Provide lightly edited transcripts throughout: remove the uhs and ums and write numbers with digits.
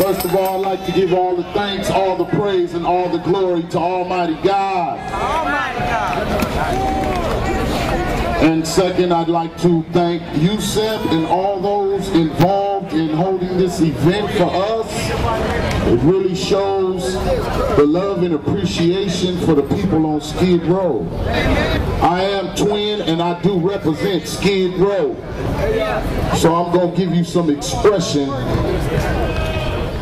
First of all, I'd like to give all the thanks, all the praise, and all the glory to Almighty God. Almighty God. And second, I'd like to thank Yusef and all those involved in holding this event for us. It really shows the love and appreciation for the people on Skid Row. I am twin and I do represent Skid Row. So I'm going to give you some expression.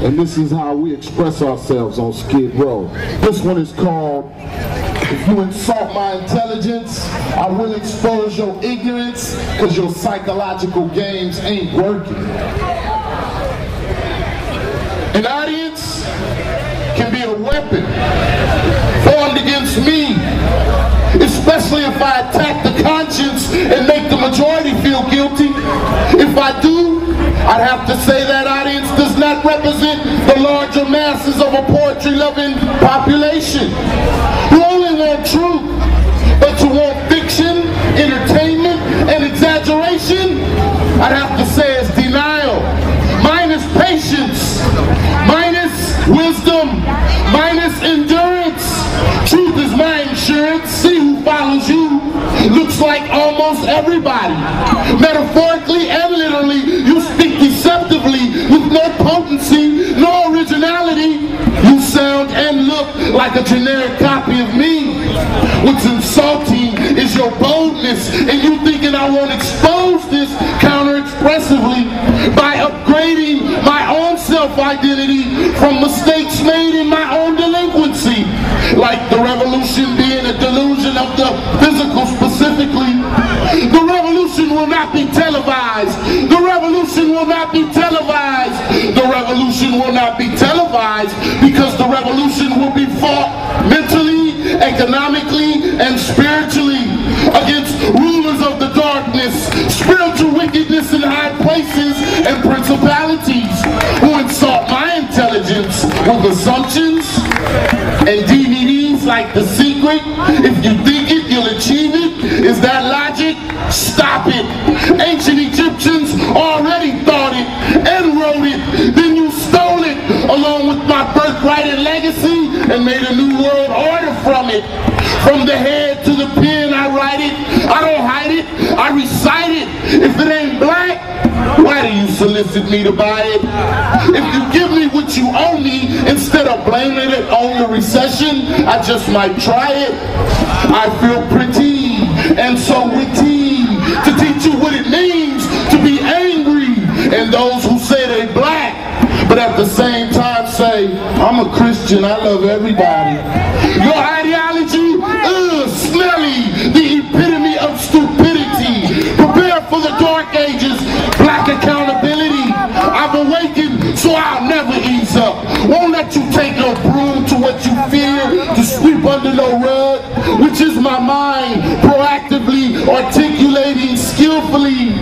And this is how we express ourselves on Skid Row. This one is called, "If you insult my intelligence, I will expose your ignorance, because your psychological games ain't working." An audience can be a weapon formed against me, especially if I attack the conscience and make the majority feel guilty. If I do, I'd have to say that audience does not represent the larger masses of a poetry-loving population who only want truth, but to want fiction, entertainment, and exaggeration, I'd have to say it's denial, minus patience, minus wisdom, minus endurance. Truth is my insurance. See who follows you. Looks like almost everybody. Metaphorically and literally, you speak deceptively with no potency, no originality. You sound and look like a generic copy of me. What's insulting is your boldness and you thinking I won't expose this counter-expressively by upgrading my own self-identity from mistakes made in my own delinquency. Like the revolution being a delusion of the physical specifically. The revolution will not be televised. The revolution will not be televised. The revolution will not be televised because the revolution will be fought mentally, economically, and spiritually against rulers of the darkness, spiritual wickedness in high places, and principalities who insult my intelligence with assumptions and DVDs like The Secret. If you think it, you'll achieve it. Is that logic? Stop it. Ancient Egyptians already thought it and wrote it. Then you stole it along with my birthright and legacy and made a new world order from it. From the head to the pen, I write it. I don't hide it. I recite it. If it ain't black, why do you solicit me to buy it? If you give me what you owe me, instead of blaming it on the recession, I just might try it. I feel pretty and so witty to teach you what it means to be angry. And those who say they black, but at the same time say, I'm a Christian, I love everybody. Your ideology, smelly, the epitome of stupidity. Prepare for the dark ages, black accountability. I've awakened, so I'll never ease up. Won't let you take no broom to what you fear, to sweep under no rug, which is my mind, proactively articulating skillfully.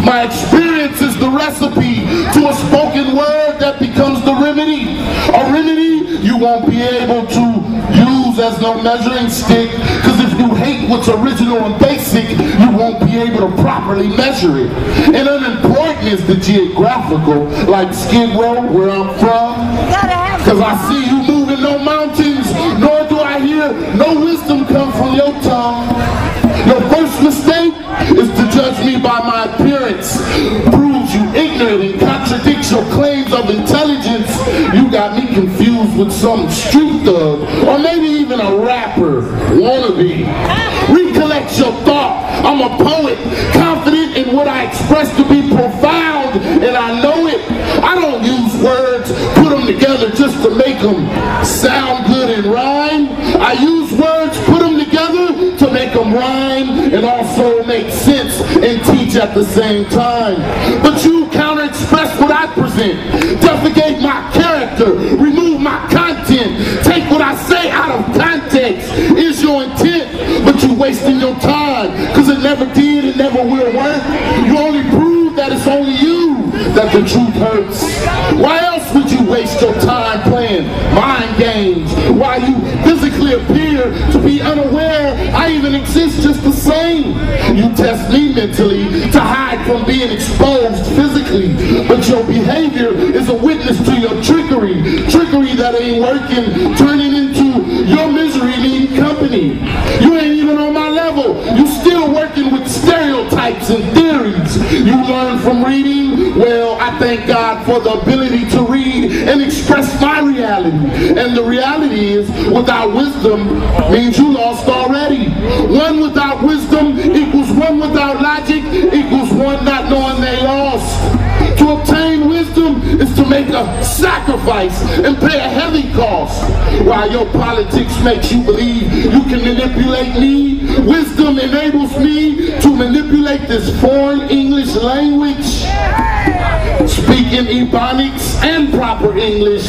My experience is the recipe to a spoken word that becomes the remedy. A remedy you won't be able to use as no measuring stick, because if you hate what's original and basic, you won't be able to properly measure it. And unimportant is the geographical, like Skid Row, where I'm from, because I see you moving no mountains, nor do I hear no wisdom come from your tongue. Your first mistake is to judge me by my appearance. Proves you ignorant and contradicts your claims of intelligence. You got me confused with some street thug, or maybe even a rapper wannabe. Recollect your thought. I'm a poet, confident in what I express to be profound, and I know it. I don't use words, put them together just to make them sound good and rhyme. I use words, put them together to make them rhyme and also make sense and teach at the same time. But you counter-express what I present, defecate my character, remove my content, take what I say out of context. Is your intent, but you wasting your time, because it never did, it never will work. You only prove that it's only you that the truth hurts. Why else would you waste your time playing mind games while you physically appear to be unaware I even exist just the same? You test me mentally to hide from being exposed physically, but your behavior is a witness to your trickery. Trickery that ain't working, turning into your misery need company. You ain't even on my level. You still working with stereotypes and theories. You learn from reading. Well, I thank God for the ability to read and express my reality. And the reality is, without wisdom means you lost already. One without wisdom equals one without logic equals one not knowing they lost. To obtain wisdom is to make a sacrifice and pay a heavy cost. While your politics makes you believe you can manipulate me, wisdom enables me to manipulate this foreign English language. Speaking Ebonics and proper English,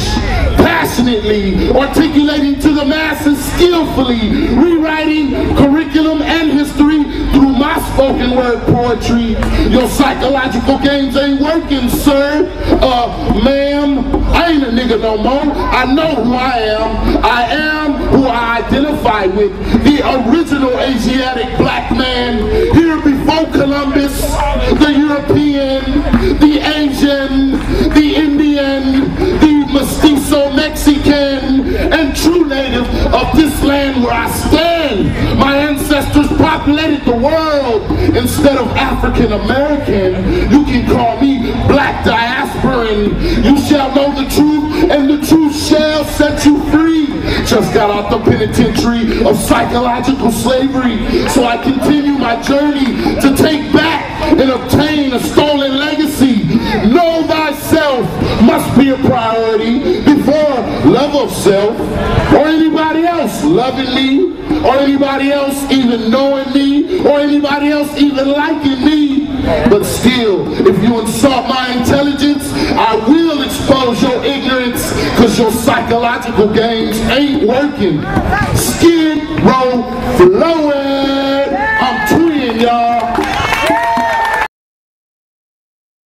passionately articulating to the masses skillfully, rewriting curriculum and history through my spoken word poetry. Your psychological games ain't working, sir. Ma'am, I ain't a nigga no more. I know who I am. I am who I identify with. The original Asiatic black man, here before Columbus, the European, the Asian, the Indian, the mestizo Mexican, and true native of this land where I stand. My ancestors populated the world instead of African American. You can call me black diasporan. You shall know the truth, and the truth shall set you free. Just got out the penitentiary of psychological slavery, so I continue my journey to take back and obtain a stolen legacy. Know thyself must be a priority before love of self, or anybody else loving me, or anybody else even knowing me, or anybody else even liking me. But still, if you insult my intelligence, I will expose your ignorance, because your psychological games ain't working. Skid Row flowing.